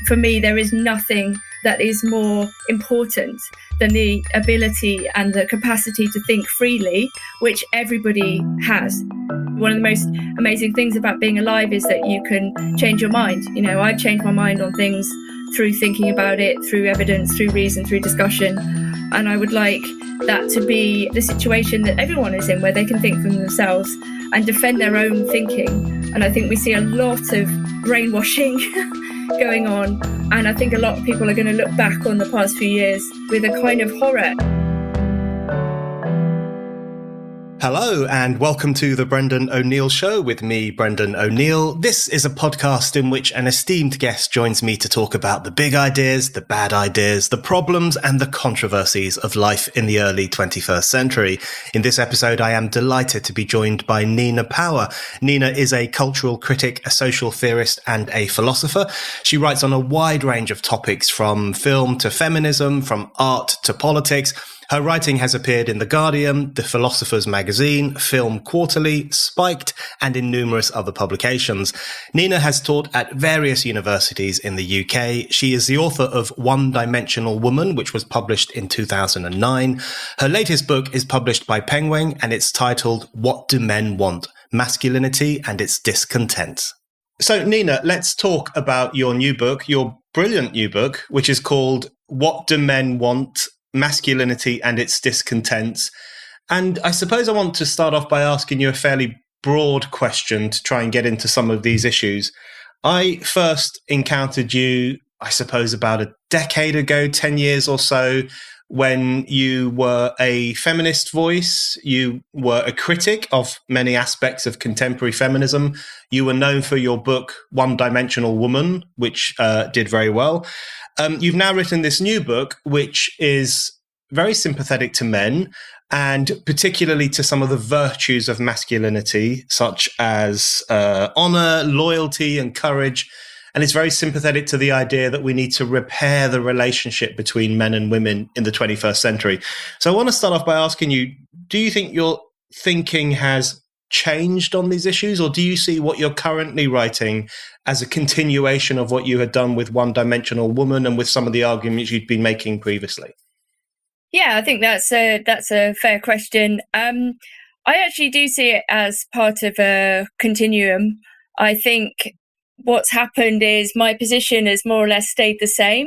For me, there is nothing that is more important than the ability and the capacity to think freely, which everybody has. One of the most amazing things about being alive is that you can change your mind. You know, I've changed my mind on things through thinking about it, through evidence, through reason, through discussion. And I would like that to be the situation that everyone is in, where they can think for themselves and defend their own thinking. And I think we see a lot of brainwashing going on. And I think a lot of people are going to look back on the past few years with a kind of horror. Hello and welcome to the Brendan O'Neill Show with me, Brendan O'Neill. This is a podcast in which an esteemed guest joins me to talk about the big ideas, the bad ideas, the problems and the controversies of life in the early 21st century. In this episode, I am delighted to be joined by Nina Power. Nina is a cultural critic, a social theorist and a philosopher. She writes on a wide range of topics from film to feminism, from art to politics. Her writing has appeared in The Guardian, The Philosopher's Magazine, Film Quarterly, Spiked, and in numerous other publications. Nina has taught at various universities in the UK. She is the author of One-Dimensional Woman, which was published in 2009. Her latest book is published by Penguin, and it's titled What Do Men Want? Masculinity and Its Discontents. So, Nina, let's talk about your new book, your brilliant new book, which is called What Do Men Want? Masculinity and Its Discontents. And I suppose I want to start off by asking you a fairly broad question to try and get into some of these issues. I first encountered you, I suppose, about a decade ago, 10 years or so, when you were a feminist voice. You were a critic of many aspects of contemporary feminism. You were known for your book, One-Dimensional Woman, which did very well. You've now written this new book, which is very sympathetic to men, and particularly to some of the virtues of masculinity, such as honor, loyalty, and courage. And it's very sympathetic to the idea that we need to repair the relationship between men and women in the 21st century. So I want to start off by asking you, do you think your thinking has changed on these issues, or do you see what you're currently writing as a continuation of what you had done with One-Dimensional Woman and with some of the arguments you'd been making previously? Yeah, I think that's a fair question. I actually do see it as part of a continuum. I think what's happened is my position has more or less stayed the same,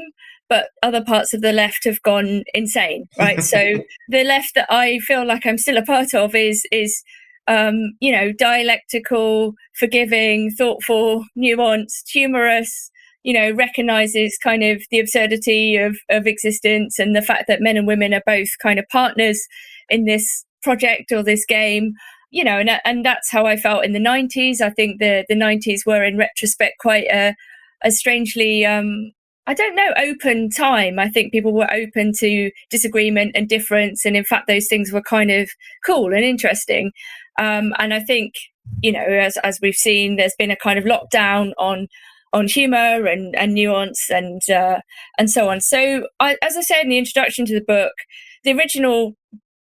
but other parts of the left have gone insane, right? So the left that I feel like I'm still a part of is dialectical, forgiving, thoughtful, nuanced, humorous, recognizes kind of the absurdity of existence and the fact that men and women are both kind of partners in this project or this game, and that's how I felt in the 90s. I think the 90s were in retrospect quite a strangely, open time. I think people were open to disagreement and difference. And in fact, those things were kind of cool and interesting. And I think, as we've seen, there's been a kind of lockdown on humor and nuance and so on. So as I said in the introduction to the book, the original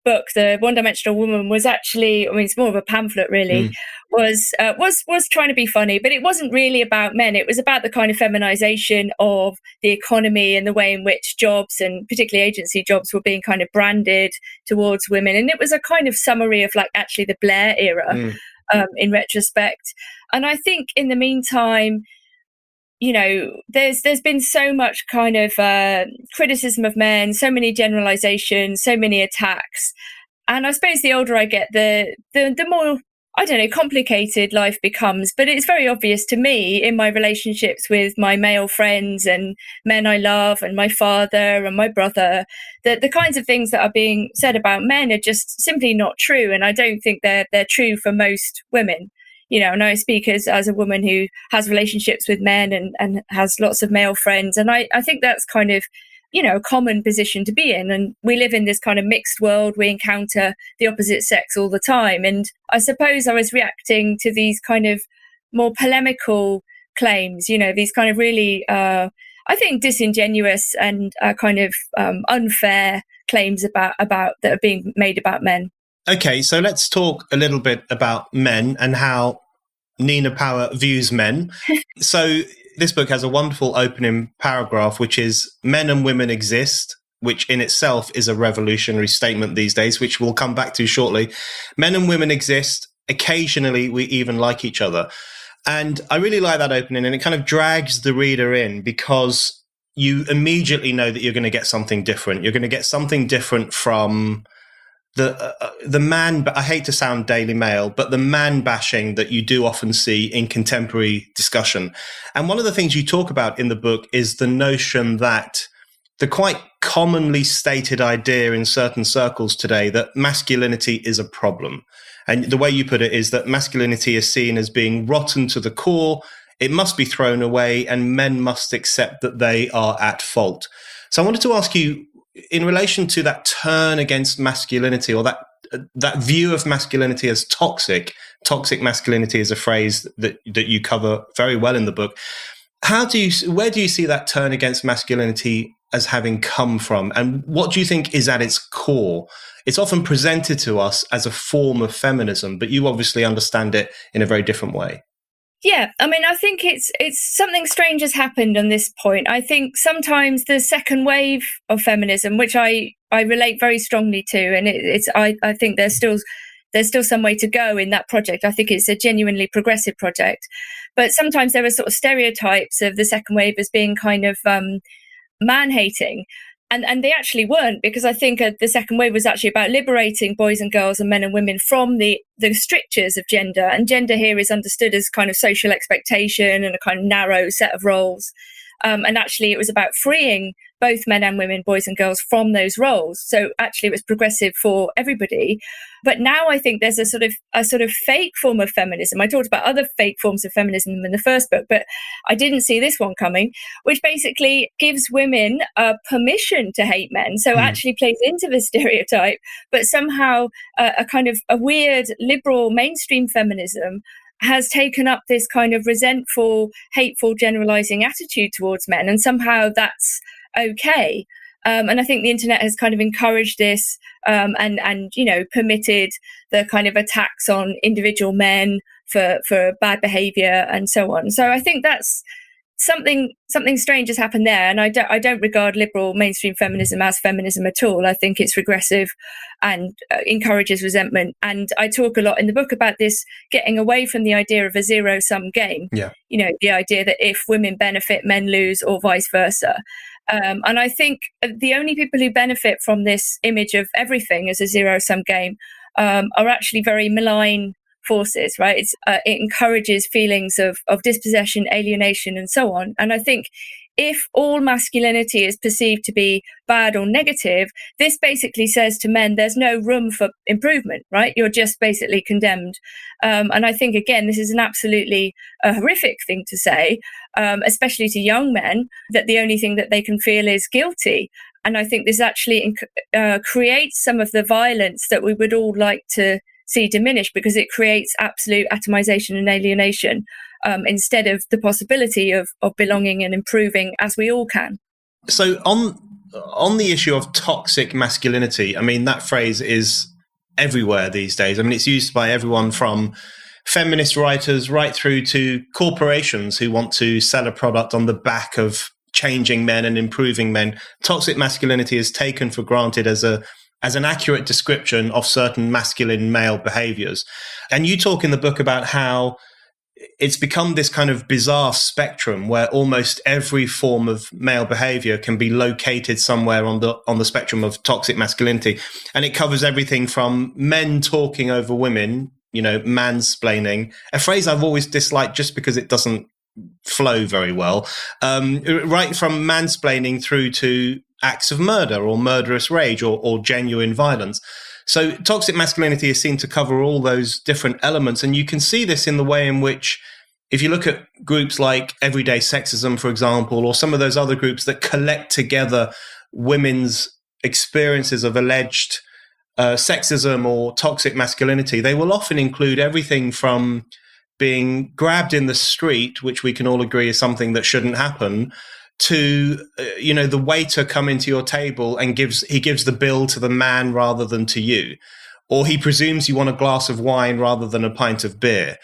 book, The One-Dimensional Woman, was actually, it's more of a pamphlet really, was trying to be funny, but it wasn't really about men. It was about the kind of feminization of the economy and the way in which jobs, and particularly agency jobs, were being kind of branded towards women. And it was a kind of summary of actually the Blair era in retrospect. And I think in the meantime, there's been so much kind of criticism of men, so many generalizations, so many attacks. And I suppose the older I get, the more, complicated life becomes. But it's very obvious to me in my relationships with my male friends and men I love and my father and my brother, that the kinds of things that are being said about men are just simply not true. And I don't think they're true for most women. And I speak as a woman who has relationships with men and has lots of male friends. And I think that's kind of, a common position to be in. And we live in this kind of mixed world. We encounter the opposite sex all the time. And I suppose I was reacting to these kind of more polemical claims, these kind of really, I think, disingenuous and kind of unfair claims about that are being made about men. Okay, so let's talk a little bit about men and how Nina Power views men. So this book has a wonderful opening paragraph, which is men and women exist, which in itself is a revolutionary statement these days, which we'll come back to shortly. Men and women exist. Occasionally, we even like each other. And I really like that opening, and it kind of drags the reader in because you immediately know that you're going to get something different. You're going to get something different from the man, but I hate to sound Daily Mail, but the man bashing that you do often see in contemporary discussion. And one of the things you talk about in the book is the notion that the quite commonly stated idea in certain circles today that masculinity is a problem. And the way you put it is that masculinity is seen as being rotten to the core. It must be thrown away, and men must accept that they are at fault. So I wanted to ask you, in relation to that turn against masculinity, or that view of masculinity as toxic masculinity is a phrase that you cover very well in the book. Where do you see that turn against masculinity as having come from, and what do you think is at its core? It's often presented to us as a form of feminism, but you obviously understand it in a very different way. Yeah, I mean, I think it's something strange has happened on this point. I think sometimes the second wave of feminism, which I relate very strongly to, and I think there's still some way to go in that project. I think it's a genuinely progressive project, but sometimes there are sort of stereotypes of the second wave as being kind of man-hating. And they actually weren't, because I think the second wave was actually about liberating boys and girls and men and women from the strictures of gender. And gender here is understood as kind of social expectation and a kind of narrow set of roles. And actually it was about freeing both men and women, boys and girls, from those roles. So actually it was progressive for everybody. But now I think there's a sort of fake form of feminism. I talked about other fake forms of feminism in the first book, but I didn't see this one coming, which basically gives women permission to hate men. So actually plays into the stereotype, but somehow a kind of a weird liberal mainstream feminism has taken up this kind of resentful, hateful, generalizing attitude towards men, and somehow that's okay. And I think the internet has kind of encouraged this, and permitted the kind of attacks on individual men for bad behavior and so on. So I think that's something strange has happened there, and I don't regard liberal mainstream feminism as feminism at all. I think it's regressive and encourages resentment. And I talk a lot in the book about this getting away from the idea of a zero-sum game. Yeah. The idea that if women benefit, men lose, or vice versa. And I think the only people who benefit from this image of everything as a zero-sum game are actually very malign forces, right? It encourages feelings of dispossession, alienation, and so on. And I think if all masculinity is perceived to be bad or negative, this basically says to men, there's no room for improvement, right? You're just basically condemned. And I think, again, this is an absolutely horrific thing to say, especially to young men, that the only thing that they can feel is guilty. And I think this actually creates some of the violence that we would all like to see diminished, because it creates absolute atomization and alienation, instead of the possibility of belonging and improving as we all can. So on the issue of toxic masculinity, I mean, that phrase is everywhere these days. I mean, it's used by everyone from feminist writers right through to corporations who want to sell a product on the back of changing men and improving men. Toxic masculinity is taken for granted as an accurate description of certain masculine male behaviors. And you talk in the book about how it's become this kind of bizarre spectrum where almost every form of male behavior can be located somewhere on the spectrum of toxic masculinity. And it covers everything from men talking over women, mansplaining, a phrase I've always disliked just because it doesn't flow very well, right from mansplaining through to acts of murder or murderous rage or genuine violence. So toxic masculinity is seen to cover all those different elements. And you can see this in the way in which, if you look at groups like Everyday Sexism, for example, or some of those other groups that collect together women's experiences of alleged sexism or toxic masculinity, they will often include everything from being grabbed in the street, which we can all agree is something that shouldn't happen, to the waiter come into your table and gives the bill to the man rather than to you, or he presumes you want a glass of wine rather than a pint of beer.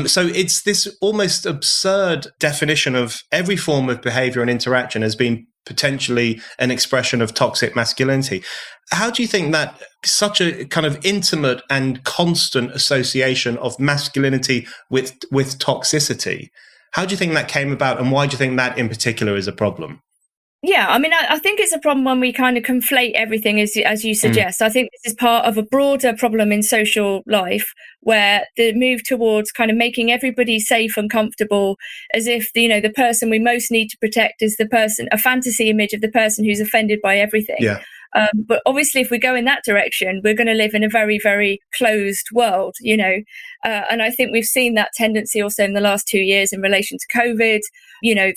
So it's this almost absurd definition of every form of behavior and interaction as being potentially an expression of toxic masculinity. How do you think that such a kind of intimate and constant association of masculinity with toxicity, how do you think that came about, and why do you think that in particular is a problem? Yeah, I mean, I think it's a problem when we kind of conflate everything, as you suggest. I think this is part of a broader problem in social life, where the move towards kind of making everybody safe and comfortable, as if the person we most need to protect is a fantasy image of the person who's offended by everything. Yeah. But obviously, if we go in that direction, we're going to live in a very, very closed world, and I think we've seen that tendency also in the last 2 years in relation to COVID,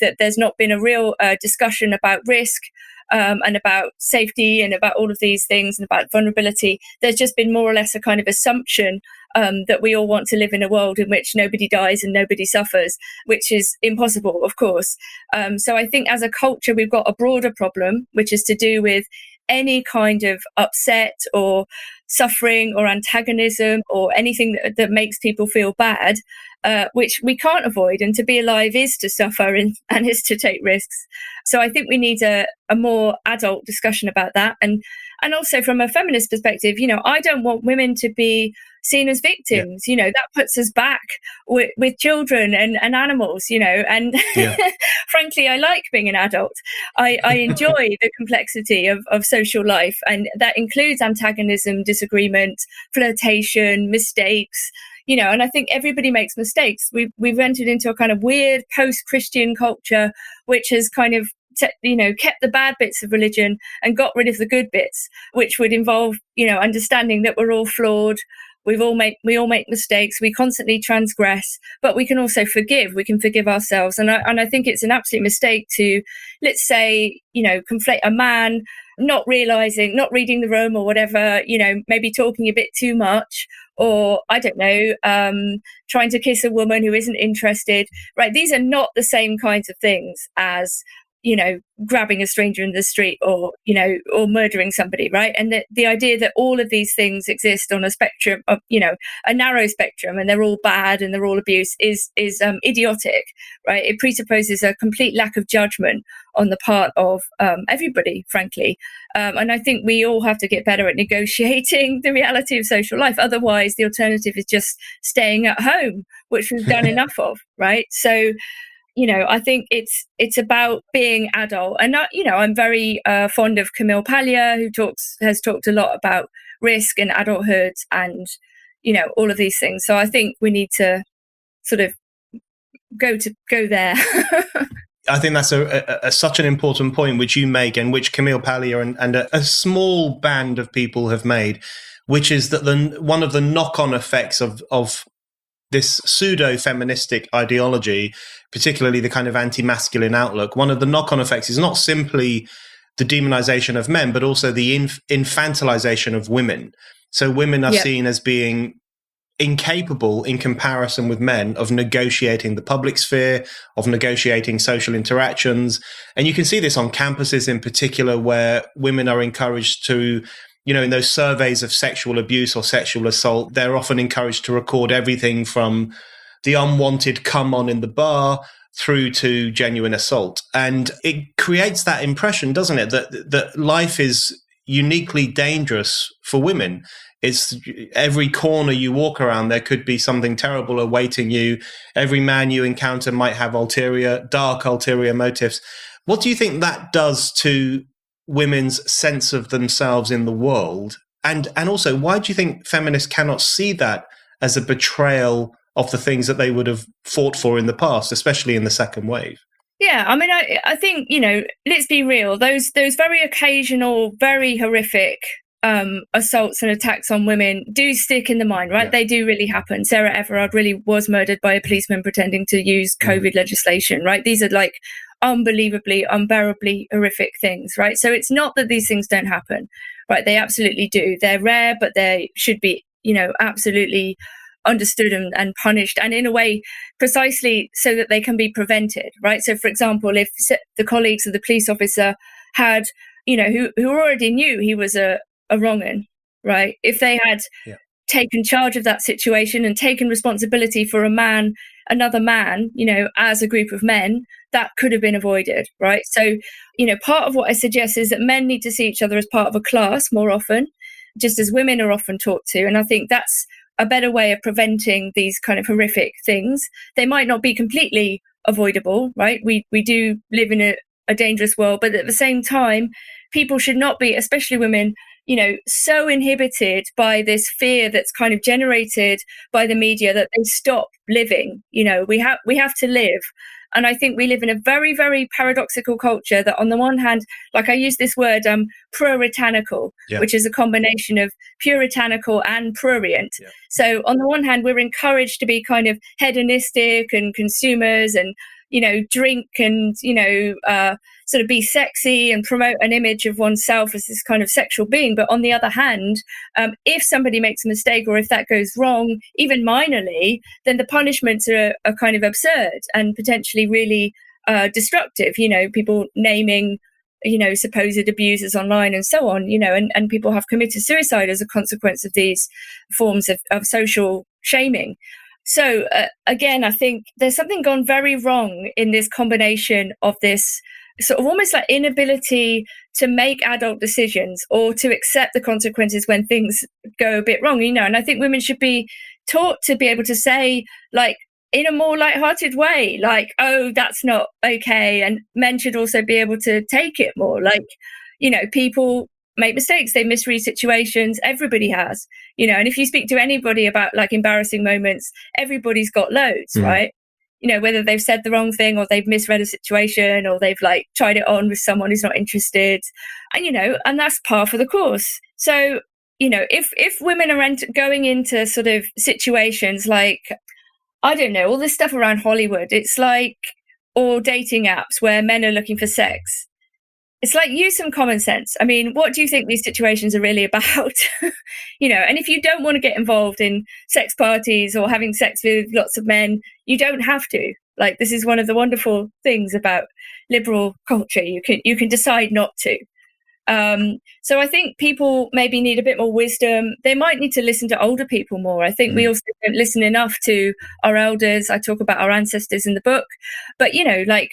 that there's not been a real discussion about risk and about safety and about all of these things and about vulnerability. There's just been more or less a kind of assumption that we all want to live in a world in which nobody dies and nobody suffers, which is impossible, of course. So I think as a culture, we've got a broader problem, which is to do with any kind of upset or suffering or antagonism or anything that makes people feel bad, which we can't avoid. And to be alive is to suffer and is to take risks. So I think we need a more adult discussion about that. And also from a feminist perspective, I don't want women to be seen as victims. That puts us back with children and animals, and frankly, I like being an adult. I enjoy the complexity of social life, and that includes antagonism, disagreement, flirtation, mistakes, and I think everybody makes mistakes. We've entered into a kind of weird post-Christian culture, which has kind of kept the bad bits of religion and got rid of the good bits, which would involve, understanding that we're all flawed. We all make mistakes. We constantly transgress, but we can also forgive. We can forgive ourselves. And I think it's an absolute mistake to, let's say, conflate a man not realizing, not reading the room or whatever, maybe talking a bit too much, or I don't know, trying to kiss a woman who isn't interested, right? These are not the same kinds of things as grabbing a stranger in the street or murdering somebody, right? And the idea that all of these things exist on a spectrum of, a narrow spectrum, and they're all bad and they're all abuse is idiotic, right? It presupposes a complete lack of judgment on the part of everybody, frankly. And I think we all have to get better at negotiating the reality of social life. Otherwise, the alternative is just staying at home, which we've done enough of, right? So, I think it's about being adult. And, I'm very fond of Camille Paglia, who has talked a lot about risk and adulthood and, all of these things. So I think we need to sort of go there. I think that's such an important point which you make, and which Camille Paglia and a small band of people have made, which is that one of the knock-on effects of this pseudo-feministic ideology, particularly the kind of anti-masculine outlook, one of the knock-on effects is not simply the demonization of men, but also the infantilization of women. So women are seen as being incapable in comparison with men of negotiating the public sphere, of negotiating social interactions. And you can see this on campuses in particular, where women are encouraged to, in those surveys of sexual abuse or sexual assault, they're often encouraged to record everything from the unwanted come on in the bar through to genuine assault. And it creates that impression, doesn't it, that life is uniquely dangerous for women. It's every corner you walk around, there could be something terrible awaiting you. Every man you encounter might have dark ulterior motives. What do you think that does to women's sense of themselves in the world? And also, why do you think feminists cannot see that as a betrayal of the things that they would have fought for in the past, especially in the second wave? Yeah, I mean, I think, let's be real. Those very occasional, very horrific assaults and attacks on women do stick in the mind, right? Yeah. They do really happen. Sarah Everard really was murdered by a policeman pretending to use COVID legislation, right? These are like unbelievably, unbearably horrific things, right? So it's not that these things don't happen, right? They absolutely do. They're rare, but they should be, absolutely understood and punished, and in a way precisely so that they can be prevented, right? So for example, if the colleagues of the police officer had, who already knew he was a wrong-un, right? If they had taken charge of that situation and taken responsibility for another man, as a group of men, that could have been avoided, right? So, part of what I suggest is that men need to see each other as part of a class more often, just as women are often taught to. And I think that's a better way of preventing these kind of horrific things. They might not be completely avoidable, right? We do live in a dangerous world, but at the same time, people should not be, especially women, so inhibited by this fear that's kind of generated by the media that they stop living. We have to live. And I think we live in a very, very paradoxical culture that on the one hand, like I use this word, puritanical, which is a combination of puritanical and prurient. Yeah. So on the one hand, we're encouraged to be kind of hedonistic and consumers and, drink and, sort of be sexy and promote an image of oneself as this kind of sexual being. But on the other hand, if somebody makes a mistake or if that goes wrong, even minorly, then the punishments are kind of absurd and potentially really destructive. People naming, supposed abusers online and so on, and people have committed suicide as a consequence of these forms of social shaming. So again, I think there's something gone very wrong in this combination of this sort of almost like inability to make adult decisions or to accept the consequences when things go a bit wrong, and I think women should be taught to be able to say, like, in a more lighthearted way, like, oh, that's not okay. And men should also be able to take it more, like, people make mistakes, they misread situations, everybody has, and if you speak to anybody about like embarrassing moments, everybody's got loads, right? Whether they've said the wrong thing or they've misread a situation or they've like tried it on with someone who's not interested, and that's par for the course. So, if women are going into sort of situations like, I don't know, all this stuff around Hollywood, it's like, or dating apps where men are looking for sex. It's like, use some common sense. I mean, what do you think these situations are really about? And if you don't want to get involved in sex parties or having sex with lots of men, you don't have to. Like, this is one of the wonderful things about liberal culture. You can decide not to. So I think people maybe need a bit more wisdom. They might need to listen to older people more. I think we also don't listen enough to our elders. I talk about our ancestors in the book, but like,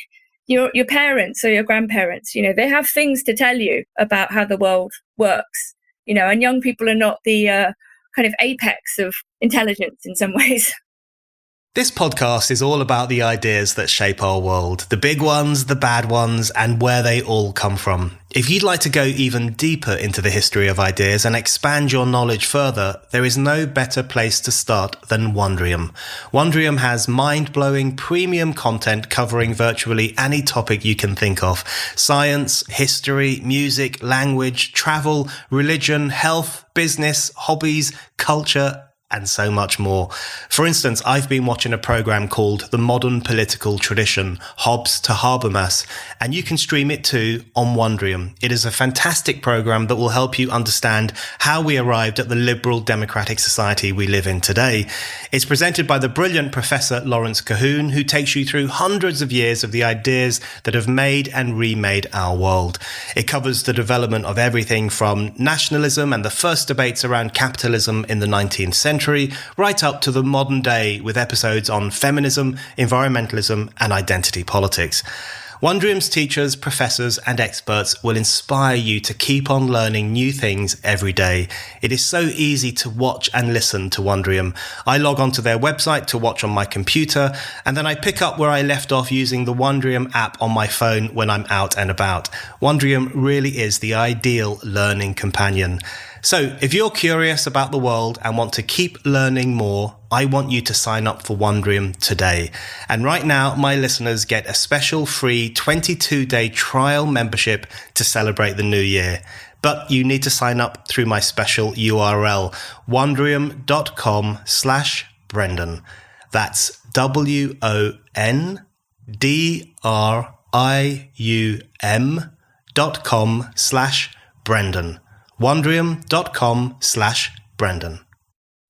your parents or your grandparents, they have things to tell you about how the world works, and young people are not the kind of apex of intelligence in some ways. This podcast is all about the ideas that shape our world, the big ones, the bad ones, and where they all come from. If you'd like to go even deeper into the history of ideas and expand your knowledge further, there is no better place to start than Wondrium. Wondrium has mind-blowing premium content covering virtually any topic you can think of. Science, history, music, language, travel, religion, health, business, hobbies, culture, and so much more. For instance, I've been watching a program called The Modern Political Tradition, Hobbes to Habermas, and you can stream it too on Wondrium. It is a fantastic program that will help you understand how we arrived at the liberal democratic society we live in today. It's presented by the brilliant Professor Lawrence Cahoon, who takes you through hundreds of years of the ideas that have made and remade our world. It covers the development of everything from nationalism and the first debates around capitalism in the 19th century, right up to the modern day, with episodes on feminism, environmentalism, and identity politics. Wondrium's teachers, professors, and experts will inspire you to keep on learning new things every day. It is so easy to watch and listen to Wondrium. I log onto their website to watch on my computer, and then I pick up where I left off using the Wondrium app on my phone when I'm out and about. Wondrium really is the ideal learning companion. So, if you're curious about the world and want to keep learning more, I want you to sign up for Wondrium today. And right now, my listeners get a special free 22-day trial membership to celebrate the new year. But you need to sign up through my special URL, wondrium.com/Brendan. That's wondrium.com/Brendan. Wondrium.com/Brendan.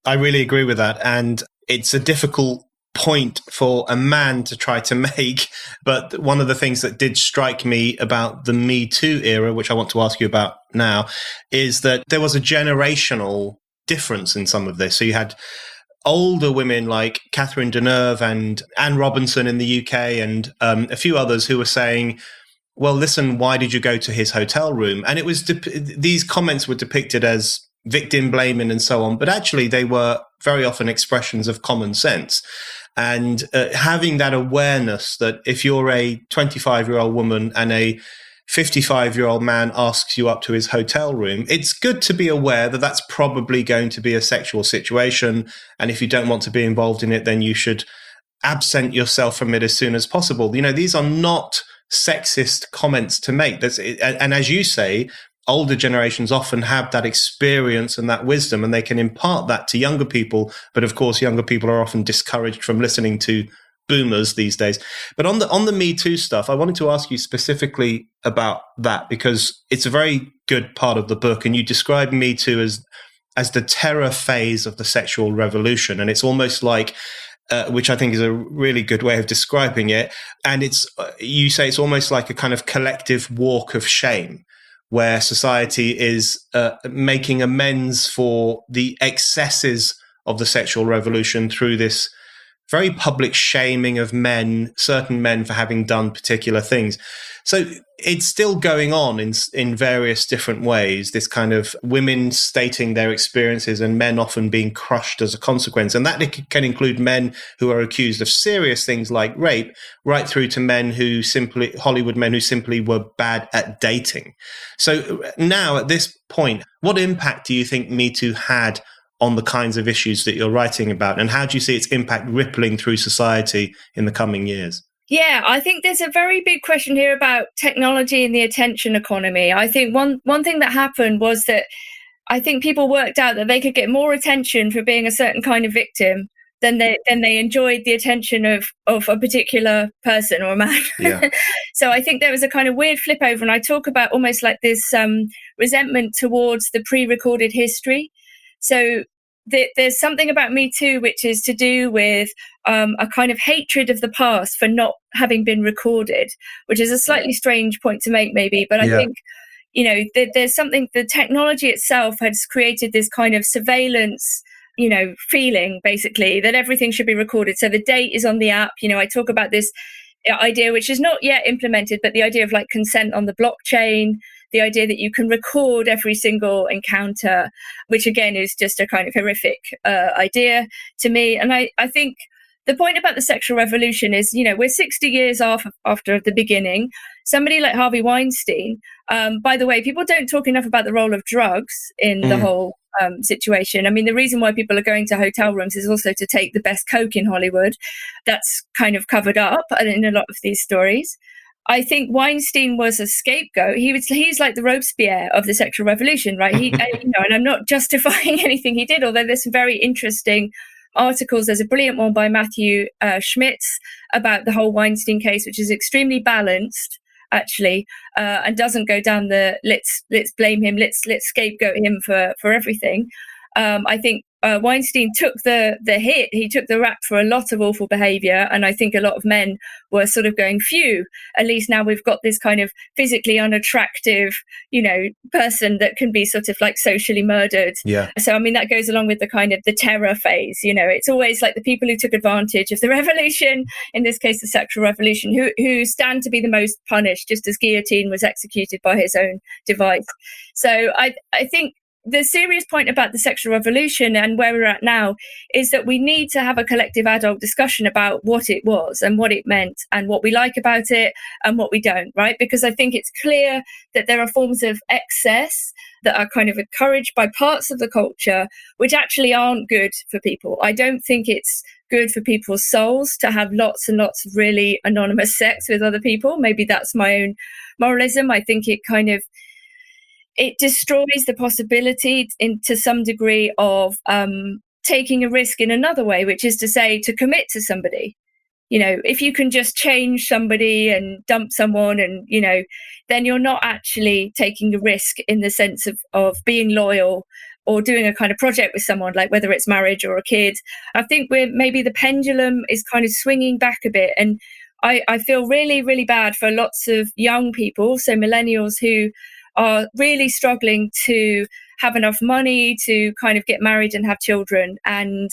I really agree with that. And it's a difficult point for a man to try to make. But one of the things that did strike me about the Me Too era, which I want to ask you about now, is that there was a generational difference in some of this. So you had older women like Catherine Deneuve and Anne Robinson in the UK and a few others who were saying, well, listen, why did you go to his hotel room? And it was these comments were depicted as victim blaming and so on, but actually they were very often expressions of common sense. And having that awareness that if you're a 25-year-old woman and a 55-year-old man asks you up to his hotel room, it's good to be aware that that's probably going to be a sexual situation. And if you don't want to be involved in it, then you should absent yourself from it as soon as possible. You know, these are not sexist comments to make. And as you say, older generations often have that experience and that wisdom, and they can impart that to younger people. But of course, younger people are often discouraged from listening to boomers these days. But on the Me Too stuff, I wanted to ask you specifically about that, because it's a very good part of the book, and you describe Me Too as the terror phase of the sexual revolution. And it's almost like, which I think is a really good way of describing it. And you say it's almost like a kind of collective walk of shame, where society is making amends for the excesses of the sexual revolution through this very public shaming of men, certain men, for having done particular things. So it's still going on in various different ways, this kind of women stating their experiences and men often being crushed as a consequence. And that can include men who are accused of serious things like rape, right through to Hollywood men who simply were bad at dating. So now at this point, what impact do you think Me Too had on the kinds of issues that you're writing about? And how do you see its impact rippling through society in the coming years? Yeah, I think there's a very big question here about technology and the attention economy. I think one thing that happened was that I think people worked out that they could get more attention for being a certain kind of victim than they enjoyed the attention of a particular person or a man. Yeah. So I think there was a kind of weird flip over, and I talk about almost like this resentment towards the pre-recorded history. So there's something about Me Too which is to do with a kind of hatred of the past for not having been recorded, which is a slightly strange point to make maybe, but I think, you know, there's something, the technology itself has created this kind of surveillance, you know, feeling basically that everything should be recorded. So the date is on the app. You know, I talk about this idea, which is not yet implemented, but the idea of like consent on the blockchain, the idea that you can record every single encounter, which again is just a kind of horrific idea to me. And I think the point about the sexual revolution is, you know, we're 60 years after the beginning. Somebody like Harvey Weinstein, by the way, people don't talk enough about the role of drugs in the whole situation. I mean, the reason why people are going to hotel rooms is also to take the best coke in Hollywood. That's kind of covered up in a lot of these stories. I think Weinstein was a scapegoat. He's like the Robespierre of the sexual revolution, right? You know, and I'm not justifying anything he did, although there's some very interesting articles. There's a brilliant one by Matthew Schmitz about the whole Weinstein case, which is extremely balanced, actually, and doesn't go down the let's blame him, let's scapegoat him for everything. I think Weinstein took the hit. He took the rap for a lot of awful behavior. And I think a lot of men were sort of going, phew, at least now we've got this kind of physically unattractive, you know, person that can be sort of like socially murdered. Yeah. So, I mean, that goes along with the kind of the terror phase. You know, it's always like the people who took advantage of the revolution, in this case, the sexual revolution, who stand to be the most punished, just as guillotine was executed by his own device. So I think the serious point about the sexual revolution and where we're at now is that we need to have a collective adult discussion about what it was and what it meant and what we like about it and what we don't, right? Because I think it's clear that there are forms of excess that are kind of encouraged by parts of the culture which actually aren't good for people. I don't think it's good for people's souls to have lots and lots of really anonymous sex with other people. Maybe that's my own moralism. I think it destroys the possibility to some degree of taking a risk in another way, which is to say to commit to somebody. You know, if you can just change somebody and dump someone and, you know, then you're not actually taking a risk in the sense of being loyal or doing a kind of project with someone, like whether it's marriage or a kid. I think maybe the pendulum is kind of swinging back a bit. And I feel really, really bad for lots of young people, so millennials, who are really struggling to have enough money to kind of get married and have children. And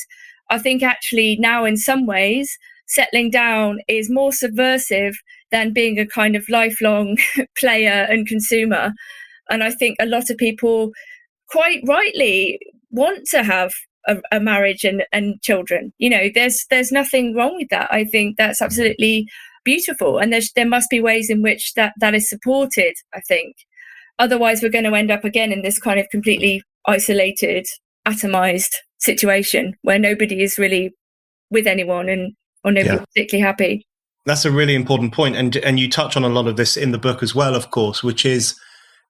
I think actually now in some ways, settling down is more subversive than being a kind of lifelong player and consumer. And I think a lot of people quite rightly want to have a marriage and children. There's nothing wrong with that. I think that's absolutely beautiful. And there must be ways in which that is supported, I think. Otherwise, we're going to end up again in this kind of completely isolated, atomized situation where nobody is really with anyone or nobody's particularly happy. That's a really important point. And you touch on a lot of this in the book as well, of course, which is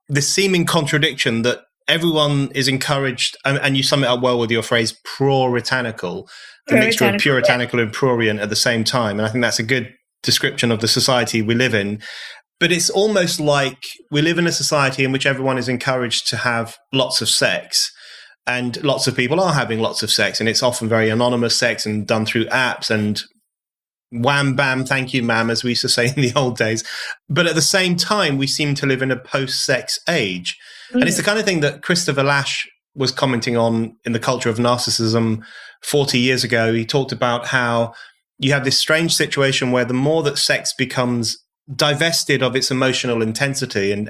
this seeming contradiction that everyone is encouraged, and you sum it up well with your phrase, puritanical, the mixture of puritanical and prurient at the same time. And I think that's a good description of the society we live in. But it's almost like we live in a society in which everyone is encouraged to have lots of sex, and lots of people are having lots of sex, and it's often very anonymous sex and done through apps and wham, bam, thank you, ma'am, as we used to say in the old days. But at the same time, we seem to live in a post-sex age. And it's the kind of thing that Christopher Lasch was commenting on in The Culture of Narcissism 40 years ago. He talked about how you have this strange situation where the more that sex becomes divested of its emotional intensity and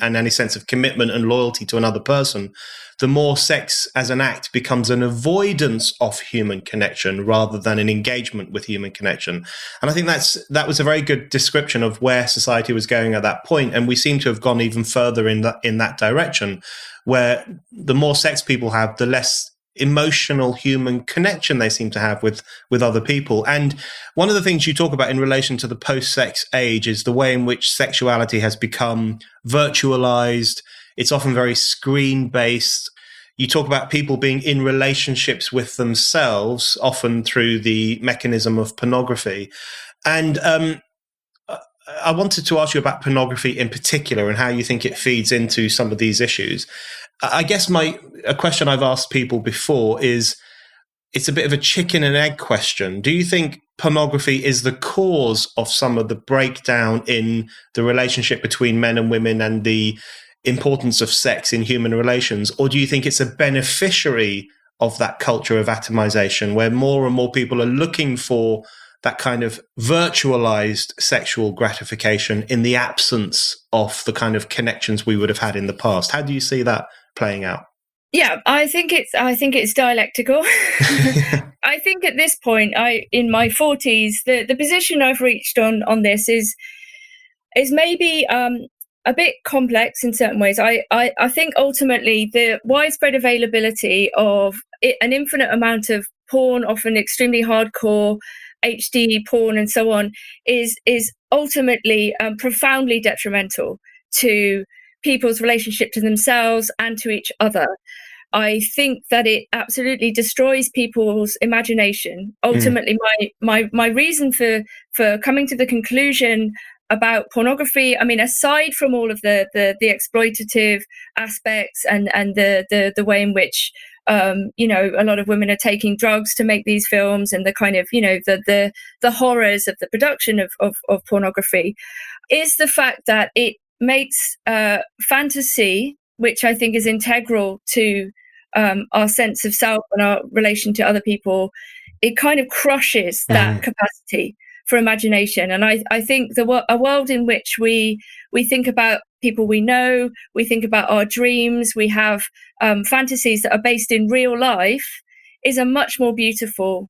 any sense of commitment and loyalty to another person, the more sex as an act becomes an avoidance of human connection rather than an engagement with human connection. And I think that was a very good description of where society was going at that point. And we seem to have gone even further in that direction, where the more sex people have, the less emotional human connection they seem to have with other people. And one of the things you talk about in relation to the post-sex age is the way in which sexuality has become virtualized. It's often very screen-based. You talk about people being in relationships with themselves, often through the mechanism of pornography. And I wanted to ask you about pornography in particular and how you think it feeds into some of these issues. I guess a question I've asked people before is, it's a bit of a chicken and egg question. Do you think pornography is the cause of some of the breakdown in the relationship between men and women and the importance of sex in human relations? Or do you think it's a beneficiary of that culture of atomization, where more and more people are looking for that kind of virtualized sexual gratification in the absence of the kind of connections we would have had in the past? How do you see that playing out? Yeah, I think it's dialectical. I think at this point, in my 40s, the position I've reached on this is maybe a bit complex in certain ways. I think ultimately the widespread availability of an infinite amount of porn, often extremely hardcore HD porn and so on, is ultimately profoundly detrimental to people's relationship to themselves and to each other. I think that it absolutely destroys people's imagination. Ultimately, my reason for coming to the conclusion about pornography, I mean, aside from all of the exploitative aspects and the way in which a lot of women are taking drugs to make these films, and the kind of the horrors of the production of pornography, is the fact that it makes fantasy, which I think is integral to our sense of self and our relation to other people, it kind of crushes that capacity for imagination. And I think a world in which we think about people we know, we think about our dreams, we have fantasies that are based in real life, is a much more beautiful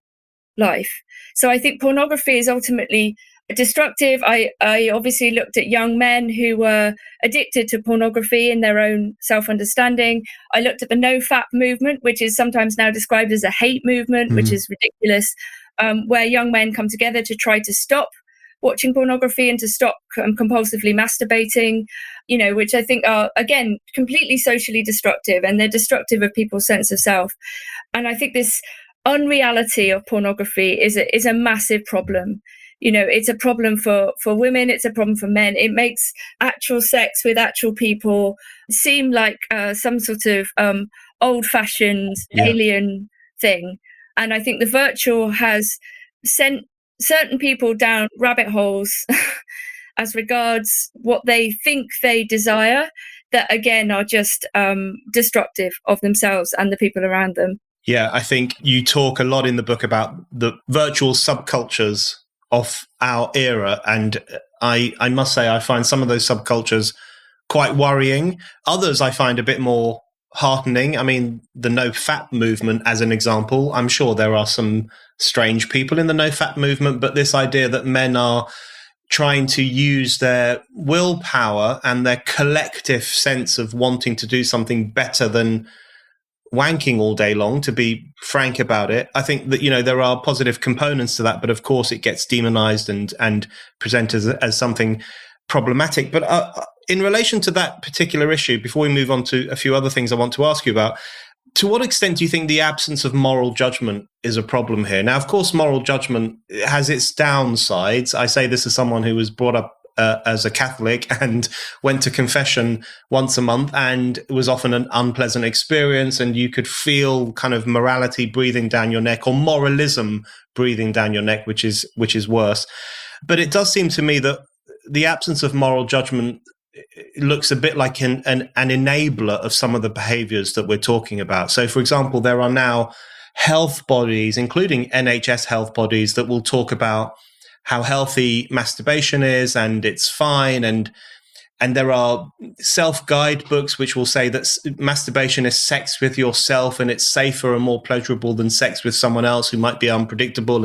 life. So I think pornography is ultimately destructive. I obviously looked at young men who were addicted to pornography in their own self-understanding. I looked at the NoFap movement, which is sometimes now described as a hate movement, which is ridiculous, where young men come together to try to stop watching pornography and to stop compulsively masturbating, which I think are, again, completely socially destructive, and they're destructive of people's sense of self. And I think this unreality of pornography is a massive problem. It's a problem for women, it's a problem for men. It makes actual sex with actual people seem like some sort of old-fashioned alien thing. And I think the virtual has sent certain people down rabbit holes as regards what they think they desire, that again are just destructive of themselves and the people around them. Yeah, I think you talk a lot in the book about the virtual subcultures of our era. And I must say, I find some of those subcultures quite worrying. Others I find a bit more heartening. I mean, the no fap movement, as an example, I'm sure there are some strange people in the no fap movement, but this idea that men are trying to use their willpower and their collective sense of wanting to do something better than wanking all day long, to be frank about it. I think that, there are positive components to that, but of course it gets demonized and presented as something problematic. But in relation to that particular issue, before we move on to a few other things I want to ask you about, to what extent do you think the absence of moral judgment is a problem here? Now, of course, moral judgment has its downsides. I say this as someone who was brought up as a Catholic and went to confession once a month, and it was often an unpleasant experience, and you could feel kind of morality breathing down your neck, or moralism breathing down your neck, which is worse. But it does seem to me that the absence of moral judgment looks a bit like an enabler of some of the behaviors that we're talking about. So, for example, there are now health bodies, including NHS health bodies, that will talk about how healthy masturbation is and it's fine. And there are self-guide books which will say that masturbation is sex with yourself and it's safer and more pleasurable than sex with someone else who might be unpredictable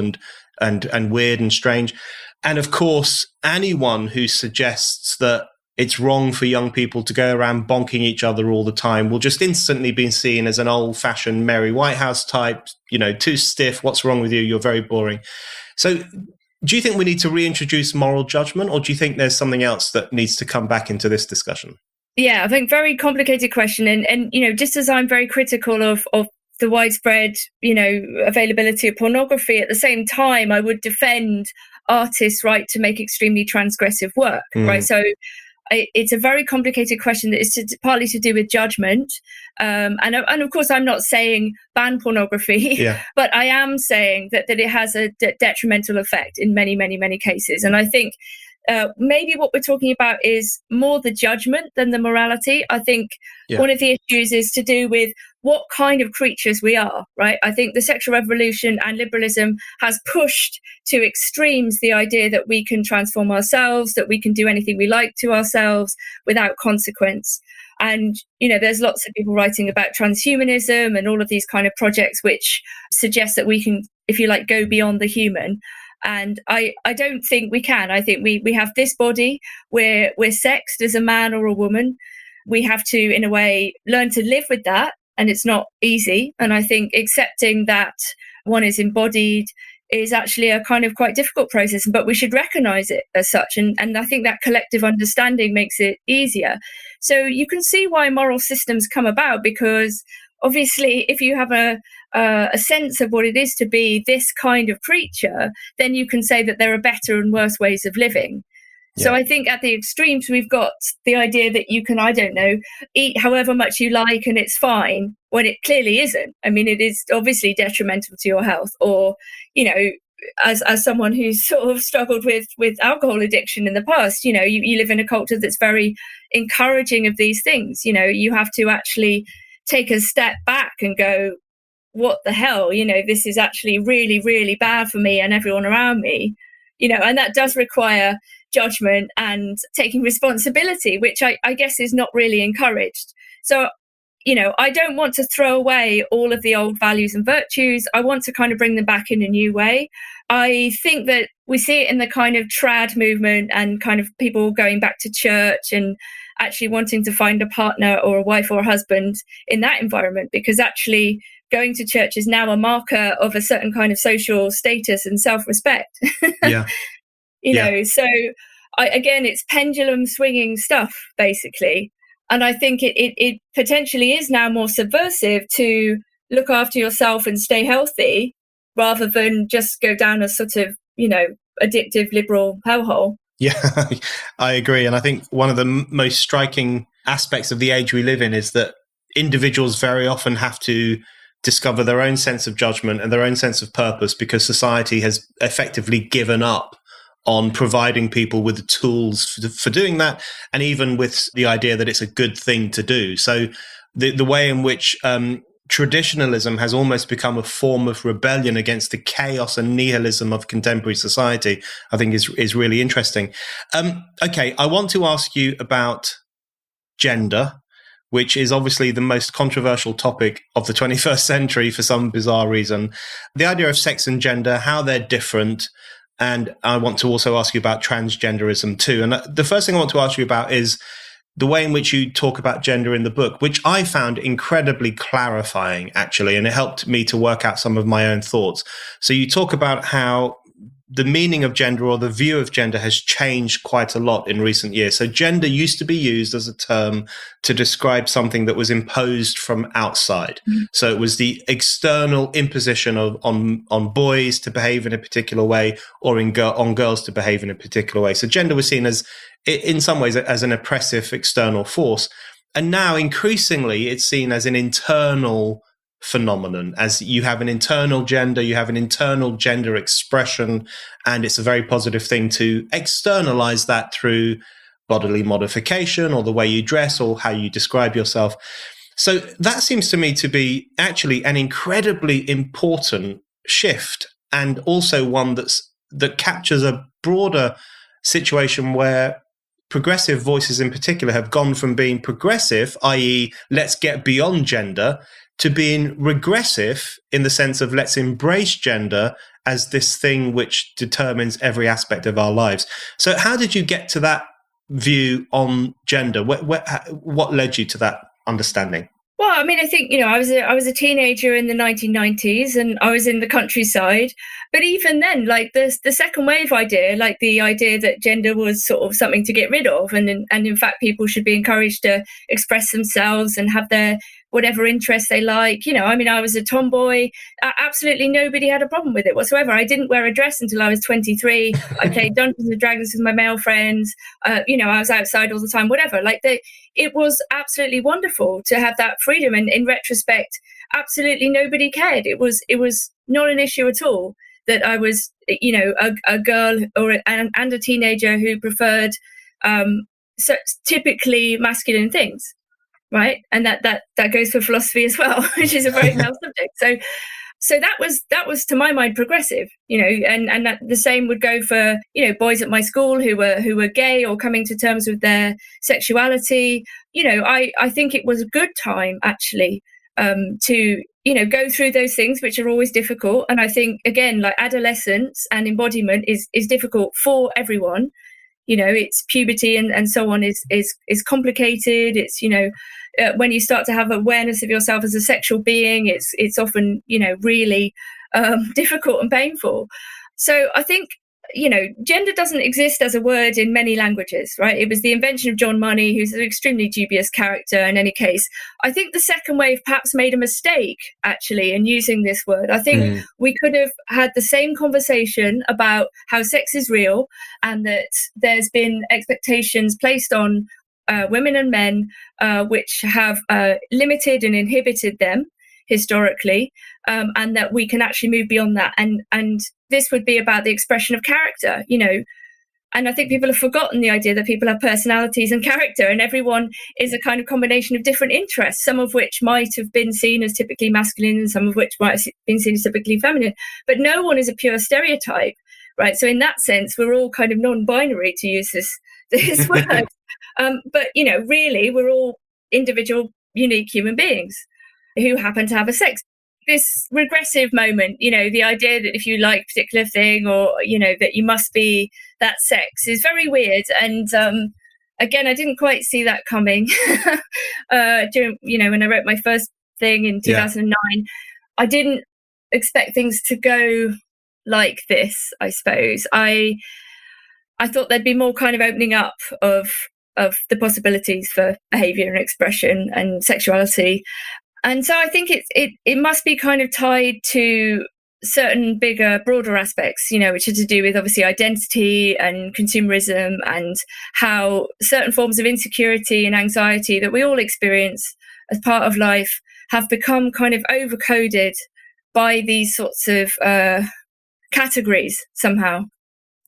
and weird and strange. And of course, anyone who suggests that it's wrong for young people to go around bonking each other all the time will just instantly be seen as an old-fashioned Mary Whitehouse type, too stiff. What's wrong with you? You're very boring. So do you think we need to reintroduce moral judgment, or do you think there's something else that needs to come back into this discussion? Yeah, I think very complicated question. And just as I'm very critical of the widespread, availability of pornography, at the same time, I would defend artists' right to make extremely transgressive work, right? So it's a very complicated question that is partly to do with judgment. And of course, I'm not saying ban pornography, but I am saying that it has a detrimental effect in many, many, many cases. And I think maybe what we're talking about is more the judgment than the morality. I think one of the issues is to do with what kind of creatures we are, right? I think the sexual revolution and liberalism has pushed to extremes the idea that we can transform ourselves, that we can do anything we like to ourselves without consequence. And, there's lots of people writing about transhumanism and all of these kind of projects which suggest that we can, if you like, go beyond the human. And I don't think we can. I think we have this body, we're sexed as a man or a woman. We have to, in a way, learn to live with that. And it's not easy. And I think accepting that one is embodied is actually a kind of quite difficult process, but we should recognize it as such. And I think that collective understanding makes it easier. So you can see why moral systems come about, because obviously if you have a sense of what it is to be this kind of creature, then you can say that there are better and worse ways of living. So I think at the extremes, we've got the idea that you can, I don't know, eat however much you like and it's fine, when it clearly isn't. I mean, it is obviously detrimental to your health. Or, as someone who's sort of struggled with alcohol addiction in the past, you live in a culture that's very encouraging of these things. You have to actually take a step back and go, what the hell? This is actually really, really bad for me and everyone around me. And that does require judgment and taking responsibility, which I guess is not really encouraged. So, I don't want to throw away all of the old values and virtues. I want to kind of bring them back in a new way. I think that we see it in the kind of trad movement and kind of people going back to church and actually wanting to find a partner or a wife or a husband in that environment, because actually going to church is now a marker of a certain kind of social status and self-respect. So again, it's pendulum swinging stuff, basically. And I think it potentially is now more subversive to look after yourself and stay healthy rather than just go down a sort of, addictive liberal hellhole. Yeah, I agree. And I think one of the most striking aspects of the age we live in is that individuals very often have to discover their own sense of judgment and their own sense of purpose because society has effectively given up on providing people with the tools for doing that, and even with the idea that it's a good thing to do. So the way in which traditionalism has almost become a form of rebellion against the chaos and nihilism of contemporary society, I think is really interesting. Okay, I want to ask you about gender, which is obviously the most controversial topic of the 21st century for some bizarre reason. The idea of sex and gender, how they're different. And I want to also ask you about transgenderism too. And the first thing I want to ask you about is the way in which you talk about gender in the book, which I found incredibly clarifying, actually, and it helped me to work out some of my own thoughts. So you talk about how the meaning of gender, or the view of gender, has changed quite a lot in recent years. So gender used to be used as a term to describe something that was imposed from outside. Mm-hmm. So it was the external imposition on boys to behave in a particular way, or on girls to behave in a particular way. So gender was seen as, in some ways, as an oppressive external force. And now increasingly it's seen as an internal phenomenon, as you have an internal gender, you have an internal gender expression, and it's a very positive thing to externalize that through bodily modification, or the way you dress, or how you describe yourself. So that seems to me to be actually an incredibly important shift, and also one that captures a broader situation where progressive voices in particular have gone from being progressive, i.e., let's get beyond gender, to being regressive in the sense of let's embrace gender as this thing which determines every aspect of our lives. So how did you get to that view on gender? What led you to that understanding? Well, I mean, I think, I was a teenager in the 1990s, and I was in the countryside. But even then, like the second wave idea, like the idea that gender was sort of something to get rid of, and in fact people should be encouraged to express themselves and have their whatever interests they like. I was a tomboy. Absolutely nobody had a problem with it whatsoever. I didn't wear a dress until I was 23. I played Dungeons and Dragons with my male friends. I was outside all the time, whatever. It was absolutely wonderful to have that freedom. And in retrospect, absolutely nobody cared. It was not an issue at all that I was, a girl and a teenager who preferred so typically masculine things. Right. And that goes for philosophy as well, which is a very male subject. So that was to my mind progressive, and that the same would go for, boys at my school who were gay or coming to terms with their sexuality. I think it was a good time actually to, go through those things, which are always difficult. And I think, again, like adolescence and embodiment is difficult for everyone. It's puberty and so on is complicated. It's, when you start to have awareness of yourself as a sexual being, it's often, really difficult and painful. So I think, gender doesn't exist as a word in many languages, right? It was the invention of John Money, who's an extremely dubious character in any case. I think the second wave perhaps made a mistake, actually, in using this word. I think we could have had the same conversation about how sex is real, and that there's been expectations placed on women and men which have limited and inhibited them historically, and that we can actually move beyond that. And this would be about the expression of character, and I think people have forgotten the idea that people have personalities and character, and everyone is a kind of combination of different interests, some of which might have been seen as typically masculine and some of which might have been seen as typically feminine, but no one is a pure stereotype, right? So in that sense, we're all kind of non-binary, to use this word. But, really, we're all individual, unique human beings who happen to have a sex. This regressive moment, the idea that if you like a particular thing, or, that you must be that sex, is very weird. And again, I didn't quite see that coming. During, when I wrote my first thing in 2009, I didn't expect things to go like this, I suppose. I thought there'd be more kind of opening up of the possibilities for behavior and expression and sexuality. And so I think it must be kind of tied to certain bigger, broader aspects, which are to do with obviously identity and consumerism, and how certain forms of insecurity and anxiety that we all experience as part of life have become kind of overcoded by these sorts of categories somehow.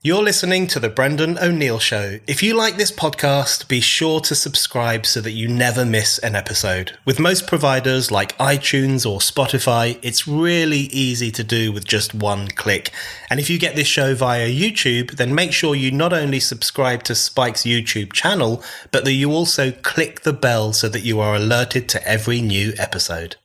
You're listening to The Brendan O'Neill Show. If you like this podcast, be sure to subscribe so that you never miss an episode. With most providers like iTunes or Spotify, it's really easy to do with just one click. And if you get this show via YouTube, then make sure you not only subscribe to Spike's YouTube channel, but that you also click the bell so that you are alerted to every new episode.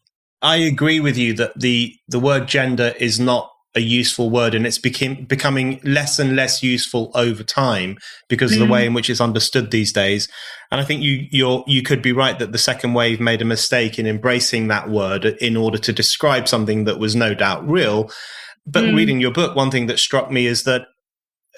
I agree with you that the word gender is not a useful word, and it's becoming less and less useful over time because of the way in which it's understood these days. And I think you could be right that the second wave made a mistake in embracing that word in order to describe something that was no doubt real. But reading your book, one thing that struck me is that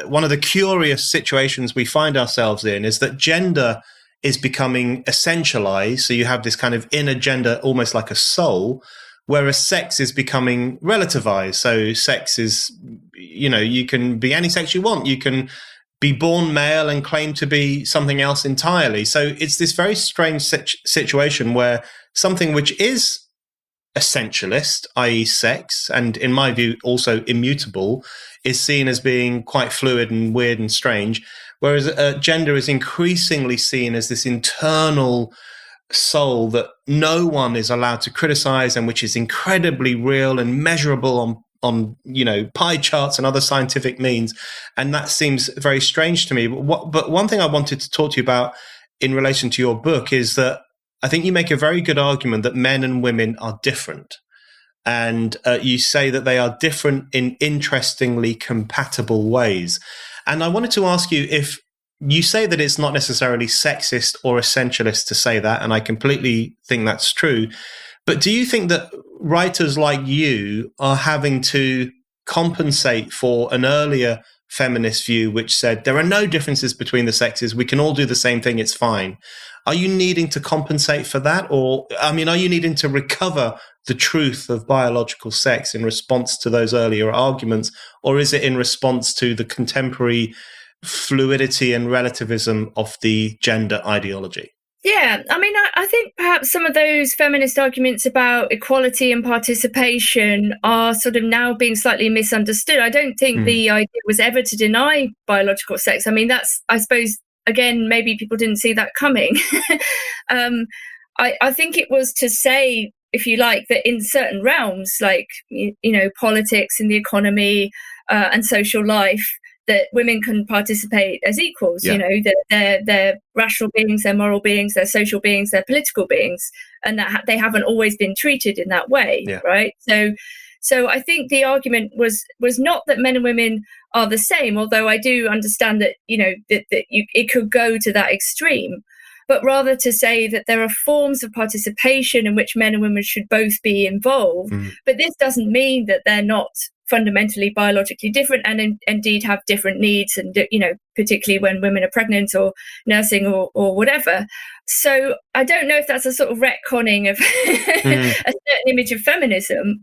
one of the curious situations we find ourselves in is that gender is becoming essentialized. So you have this kind of inner gender, almost like a soul, whereas sex is becoming relativized. So sex is, you can be any sex you want. You can be born male and claim to be something else entirely. So it's this very strange situation where something which is essentialist, i.e. sex, and in my view also immutable, is seen as being quite fluid and weird and strange, whereas gender is increasingly seen as this internal soul that no one is allowed to criticize and which is incredibly real and measurable on pie charts and other scientific means. And that seems very strange to me. But one thing I wanted to talk to you about in relation to your book is that I think you make a very good argument that men and women are different. And you say that they are different in interestingly compatible ways. And I wanted to ask you if you say that it's not necessarily sexist or essentialist to say that, and I completely think that's true. But do you think that writers like you are having to compensate for an earlier feminist view which said there are no differences between the sexes, we can all do the same thing, it's fine? Are you needing to compensate for that? Or, are you needing to recover the truth of biological sex in response to those earlier arguments? Or is it in response to the contemporary fluidity and relativism of the gender ideology? Yeah, I think perhaps some of those feminist arguments about equality and participation are sort of now being slightly misunderstood. I don't think the idea was ever to deny biological sex. That's, I suppose, again, maybe people didn't see that coming. I think it was to say, if you like, that in certain realms, like, politics and the economy and social life, that women can participate as equals, that they're rational beings, they're moral beings, they're social beings, they're political beings, and that they haven't always been treated in that way, right? So I think the argument was not that men and women are the same, although I do understand that, it could go to that extreme, but rather to say that there are forms of participation in which men and women should both be involved. But this doesn't mean that they're not fundamentally biologically different and indeed have different needs, and particularly when women are pregnant or nursing or whatever. So I don't know if that's a sort of retconning of a certain image of feminism.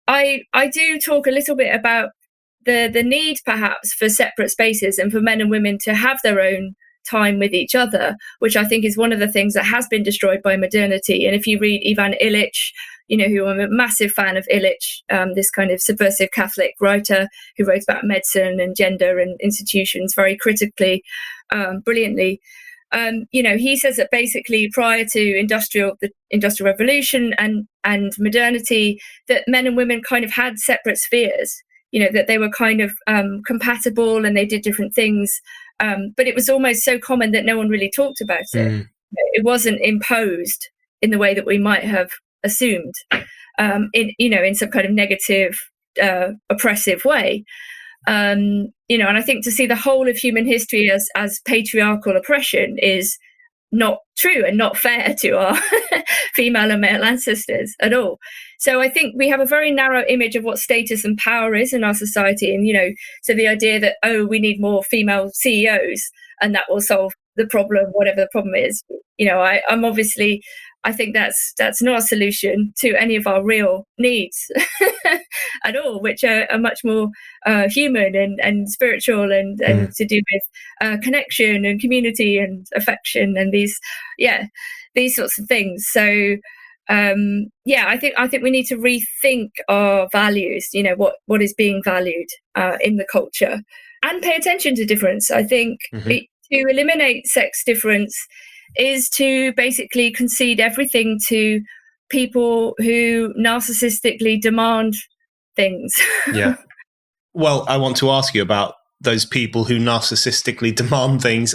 I do talk a little bit about the need perhaps for separate spaces and for men and women to have their own time with each other, which I think is one of the things that has been destroyed by modernity. And if you read Ivan Illich, who I'm a massive fan of Illich, this kind of subversive Catholic writer who wrote about medicine and gender and institutions very critically, brilliantly. He says that basically prior to the Industrial Revolution and modernity, that men and women kind of had separate spheres, that they were kind of compatible and they did different things. But it was almost so common that no one really talked about it. It wasn't imposed in the way that we might have assumed, in some kind of negative, oppressive way. And I think to see the whole of human history as patriarchal oppression is not true and not fair to our female and male ancestors at all. So I think we have a very narrow image of what status and power is in our society. And, so the idea that, we need more female CEOs and that will solve the problem, whatever the problem is, I'm obviously, I think that's not a solution to any of our real needs at all, which are much more human and spiritual and to do with connection and community and affection and these, these sorts of things. So I think we need to rethink our values, what is being valued in the culture, and pay attention to difference. I think to eliminate sex difference is to basically concede everything to people who narcissistically demand things. Yeah. Well, I want to ask you about those people who narcissistically demand things.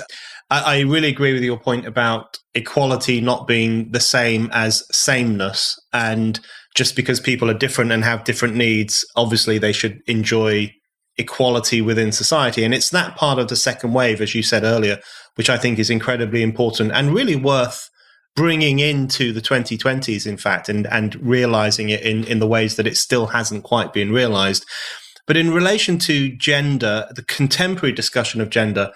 I really agree with your point about equality not being the same as sameness. And just because people are different and have different needs, obviously they should enjoy equality within society. And it's that part of the second wave, as you said earlier, which I think is incredibly important and really worth bringing into the 2020s, in fact, and realizing it in the ways that it still hasn't quite been realized. But in relation to gender, the contemporary discussion of gender,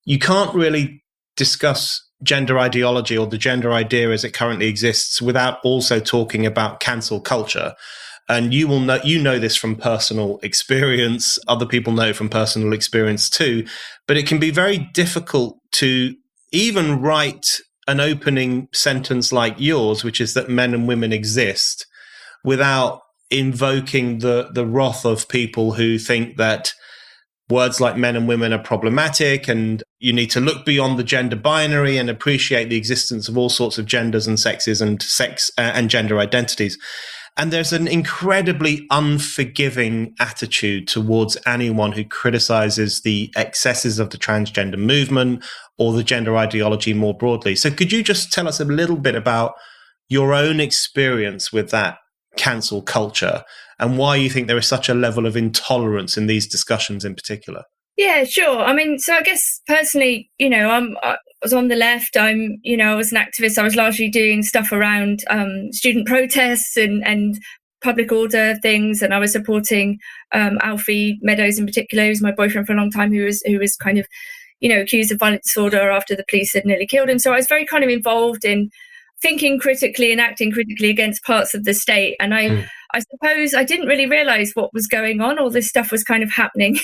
you can't really discuss gender ideology or the gender idea as it currently exists without also talking about cancel culture. And you know this from personal experience. Other people know from personal experience too. But it can be very difficult to even write an opening sentence like yours, which is that men and women exist, without invoking the wrath of people who think that words like men and women are problematic, and you need to look beyond the gender binary and appreciate the existence of all sorts of genders and sexes and sex and gender identities. And there's an incredibly unforgiving attitude towards anyone who criticizes the excesses of the transgender movement or the gender ideology more broadly. So could you just tell us a little bit about your own experience with that cancel culture and why you think there is such a level of intolerance in these discussions in particular? Yeah, sure. I mean, so I guess personally, I was on the left. I was an activist. I was largely doing stuff around student protests and public order things, and I was supporting Alfie Meadows in particular, who's my boyfriend for a long time, who was kind of, accused of violent disorder after the police had nearly killed him. So I was very kind of involved in thinking critically and acting critically against parts of the state. And I suppose I didn't really realize what was going on. All this stuff was kind of happening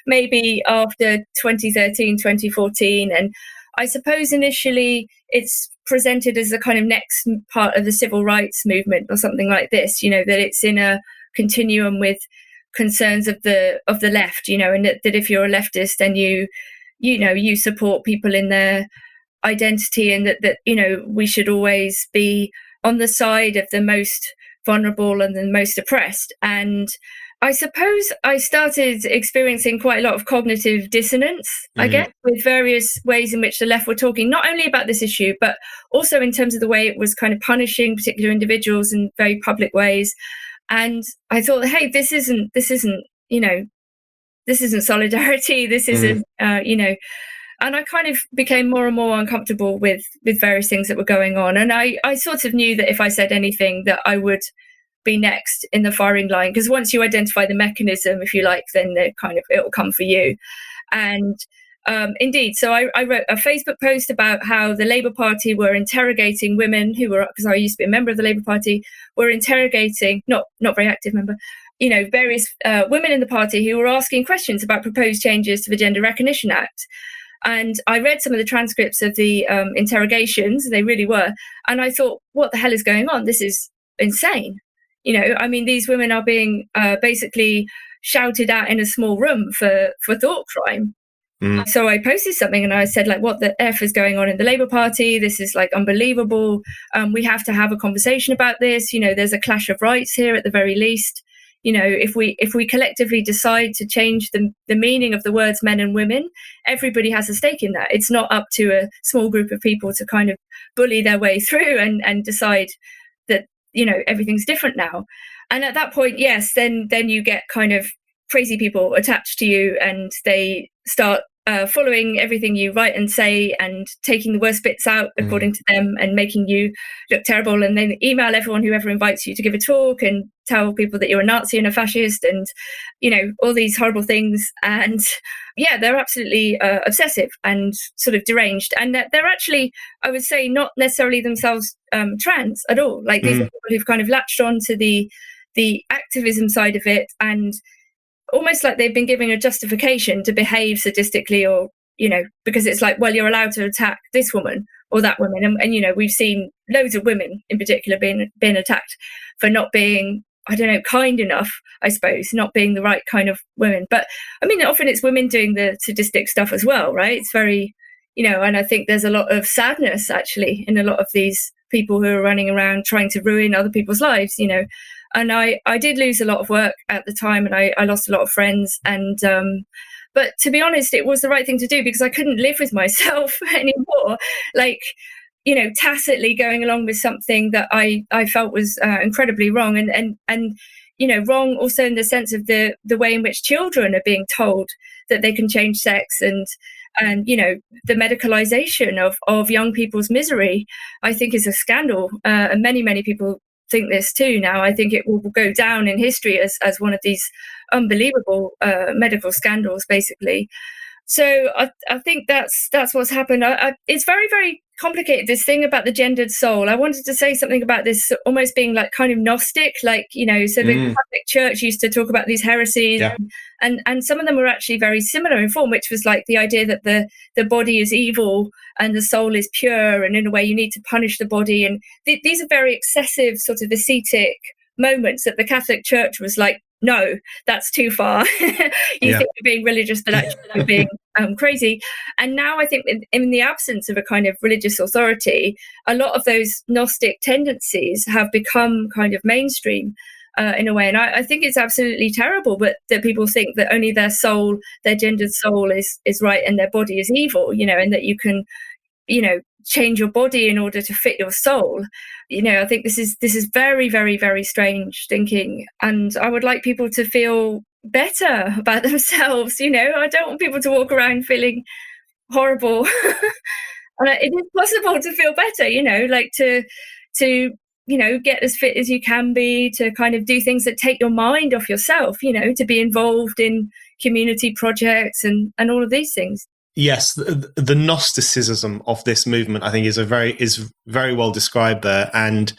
maybe after 2013, 2014. And I suppose initially it's presented as a kind of next part of the civil rights movement or something like this, that it's in a continuum with concerns of the left, and that if you're a leftist, then you support people in their identity, and that we should always be on the side of the most vulnerable and the most oppressed. And I suppose I started experiencing quite a lot of cognitive dissonance, I guess, with various ways in which the left were talking, not only about this issue, but also in terms of the way it was kind of punishing particular individuals in very public ways. And I thought, hey, this isn't solidarity. This isn't, and I kind of became more and more uncomfortable with various things that were going on. And I sort of knew that if I said anything that I would be next in the firing line, because once you identify the mechanism, if you like, then it'll come for you. And indeed, so I wrote a Facebook post about how the Labour Party were interrogating women who were, because I used to be a member of the Labour Party, were interrogating, not very active member, various women in the party who were asking questions about proposed changes to the Gender Recognition Act. And I read some of the transcripts of the interrogations, they really were. And I thought, what the hell is going on? This is insane. These women are being basically shouted at in a small room for thought crime. So I posted something and I said, what the F is going on in the Labour Party? This is unbelievable. We have to have a conversation about this. There's a clash of rights here at the very least. If we collectively decide to change the meaning of the words men and women, everybody has a stake in that. It's not up to a small group of people to kind of bully their way through and decide that, everything's different now. And at that point, yes, then you get kind of crazy people attached to you, and they start following everything you write and say and taking the worst bits out according to them and making you look terrible, and then email everyone whoever invites you to give a talk and tell people that you're a Nazi and a fascist and all these horrible things. And they're absolutely obsessive and sort of deranged, and they're actually, I would say, not necessarily themselves trans at all. These are people who've kind of latched on to the activism side of it, and almost like they've been given a justification to behave sadistically, or because it's well, you're allowed to attack this woman. or that woman. And we've seen loads of women in particular being attacked for not being, I don't know, kind enough, I suppose, not being the right kind of women. But I mean, often it's women doing the sadistic stuff as well, right? It's very, and I think there's a lot of sadness actually in a lot of these people who are running around trying to ruin other people's lives, And I did lose a lot of work at the time, and I lost a lot of friends. And but to be honest, it was the right thing to do because I couldn't live with myself anymore. Like, tacitly going along with something that I felt was incredibly wrong, and wrong also in the sense of the way in which children are being told that they can change sex, and the medicalization of young people's misery, I think is a scandal. And many people think this too now. I think it will go down in history as one of these unbelievable medical scandals, basically. So I think that's what's happened. It's very, very complicated, this thing about the gendered soul. I wanted to say something about this almost being like kind of Gnostic, so the Catholic Church used to talk about these heresies, and some of them were actually very similar in form, which was like the idea that the body is evil and the soul is pure, and in a way you need to punish the body. And these are very excessive sort of ascetic moments that the Catholic Church was like, no, that's too far. Think you're being religious, but actually you're being crazy. And now I think in the absence of a kind of religious authority, a lot of those Gnostic tendencies have become kind of mainstream in a way. And I think it's absolutely terrible, but that people think that only their soul, their gendered soul is right and their body is evil, and that you can, change your body in order to fit your soul. I think this is very, very, very strange thinking, and I would like people to feel better about themselves. I don't want people to walk around feeling horrible. And it is possible to feel better, like to get as fit as you can be, to kind of do things that take your mind off yourself, to be involved in community projects and all of these things. Yes, the Gnosticism of this movement, I think, is very well described there, and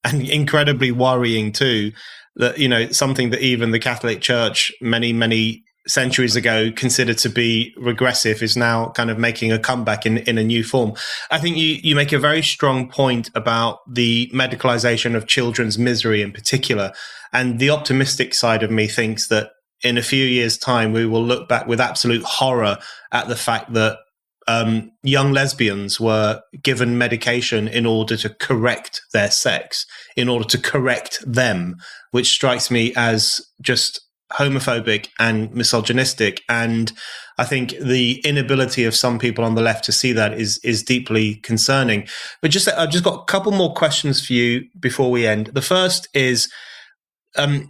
incredibly worrying too. That something that even the Catholic Church many centuries ago considered to be regressive is now kind of making a comeback in a new form. I think you make a very strong point about the medicalization of children's misery in particular, and the optimistic side of me thinks that in a few years' time, we will look back with absolute horror at the fact that young lesbians were given medication in order to correct their sex, in order to correct them, which strikes me as just homophobic and misogynistic. And I think the inability of some people on the left to see that is deeply concerning. But I've just got a couple more questions for you before we end. The first is,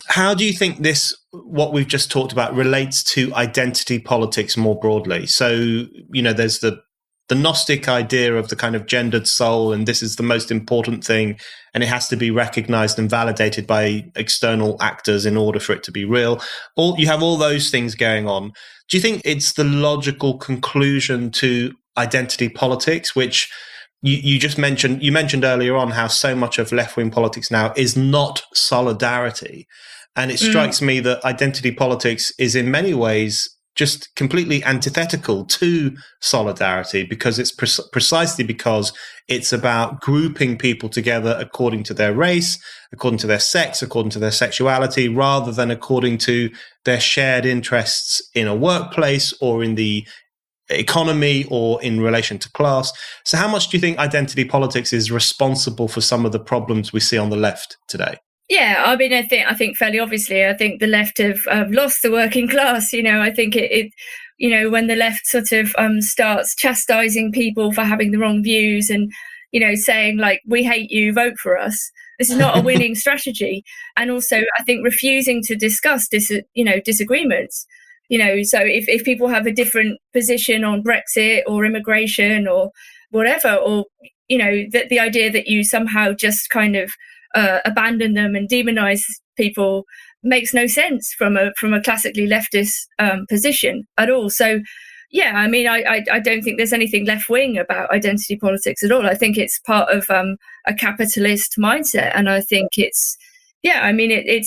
how do you think what we've just talked about relates to identity politics more broadly? So, there's the Gnostic idea of the kind of gendered soul, and this is the most important thing, and it has to be recognized and validated by external actors in order for it to be real. You have all those things going on. Do you think it's the logical conclusion to identity politics, which you just mentioned? You mentioned earlier on how so much of left-wing politics now is not solidarity. And it strikes me that identity politics is in many ways just completely antithetical to solidarity, because it's precisely because it's about grouping people together according to their race, according to their sex, according to their sexuality, rather than according to their shared interests in a workplace or in the economy or in relation to class. So how much do you think identity politics is responsible for some of the problems we see on the left today? Yeah, I mean, I think fairly obviously, I think the left have lost the working class. I think it when the left sort of starts chastising people for having the wrong views and, saying like, we hate you, vote for us. This is not a winning strategy. And also, I think refusing to discuss disagreements. So if people have a different position on Brexit or immigration or whatever, or, the idea that you somehow just kind of abandon them and demonize people makes no sense from a classically leftist position at all. So, yeah, I mean, I don't think there's anything left-wing about identity politics at all. I think it's part of a capitalist mindset, and I think it's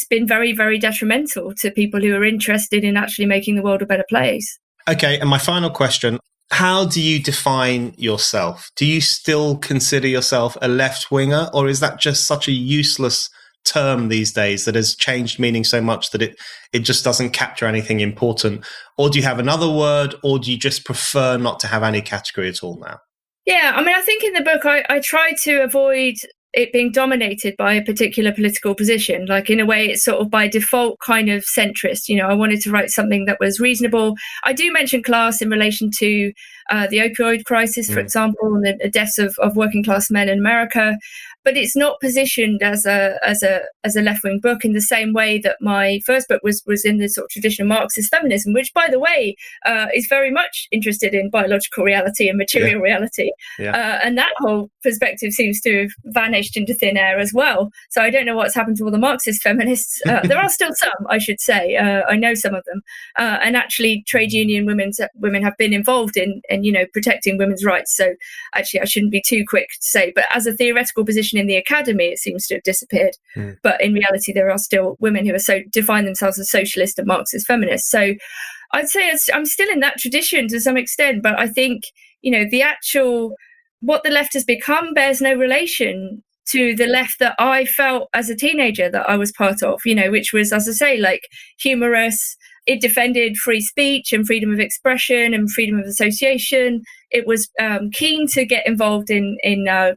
been very, very detrimental to people who are interested in actually making the world a better place. Okay, and my final question, How do you define yourself? Do you still consider yourself a left-winger, or is that just such a useless term these days that has changed meaning so much that it just doesn't capture anything important? Or do you have another word, or do you just prefer not to have any category at all now? Yeah, I mean, I think in the book, I try to avoid it being dominated by a particular political position. Like, in a way, it's sort of by default kind of centrist. I wanted to write something that was reasonable. I do mention class in relation to the opioid crisis, for example, and the deaths of working class men in America. But it's not positioned as a left-wing book in the same way that my first book was in the sort of tradition of Marxist feminism, which, by the way, is very much interested in biological reality and material reality. And that whole perspective seems to have vanished into thin air as well. So I don't know what's happened to all the Marxist feminists. There are still some, I should say. I know some of them. And actually, trade union women have been involved in protecting women's rights. So actually, I shouldn't be too quick to say. But as a theoretical position in the academy, it seems to have disappeared. But in reality, there are still women who define themselves as socialist and Marxist feminists. So I'd say I'm still in that tradition to some extent. But I think, the actual, what the left has become bears no relation to the left that I felt as a teenager that I was part of, which was, as I say, like humorous. It defended free speech and freedom of expression and freedom of association. It was keen to get involved in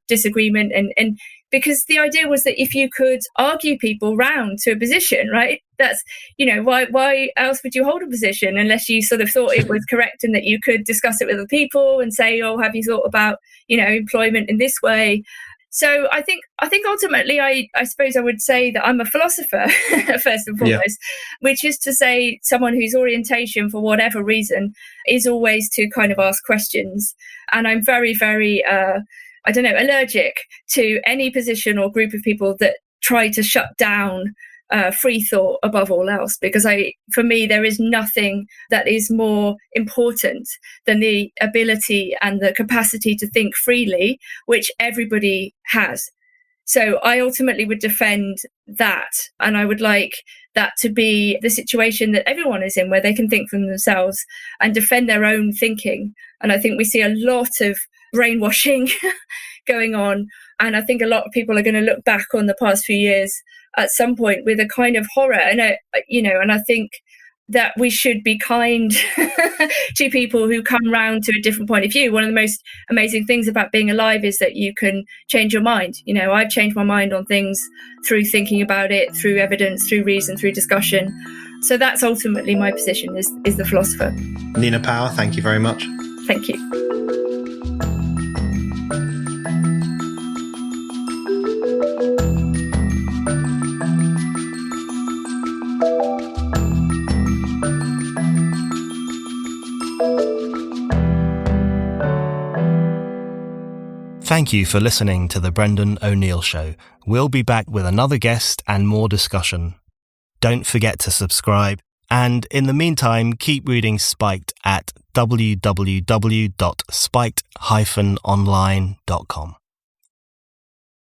disagreement, and because the idea was that if you could argue people round to a position, right, that's, why else would you hold a position unless you sort of thought it was correct and that you could discuss it with other people and say, oh, have you thought about, employment in this way? So I think ultimately, I suppose I would say that I'm a philosopher, first and foremost, which is to say someone whose orientation, for whatever reason, is always to kind of ask questions. And I'm very, very, allergic to any position or group of people that try to shut down free thought above all else, because for me, there is nothing that is more important than the ability and the capacity to think freely, which everybody has. So I ultimately would defend that, and I would like that to be the situation that everyone is in, where they can think for themselves and defend their own thinking. And I think we see a lot of brainwashing going on, and I think a lot of people are going to look back on the past few years at some point with a kind of horror, and I think that we should be kind to people who come round to a different point of view. One of the most amazing things about being alive is that you can change your mind. I've changed my mind on things through thinking about it, through evidence, through reason, through discussion. So that's ultimately my position, is the philosopher. Nina Power, thank you very much. Thank you. Thank you for listening to The Brendan O'Neill Show. We'll be back with another guest and more discussion. Don't forget to subscribe, and in the meantime, keep reading Spiked at www.spiked-online.com.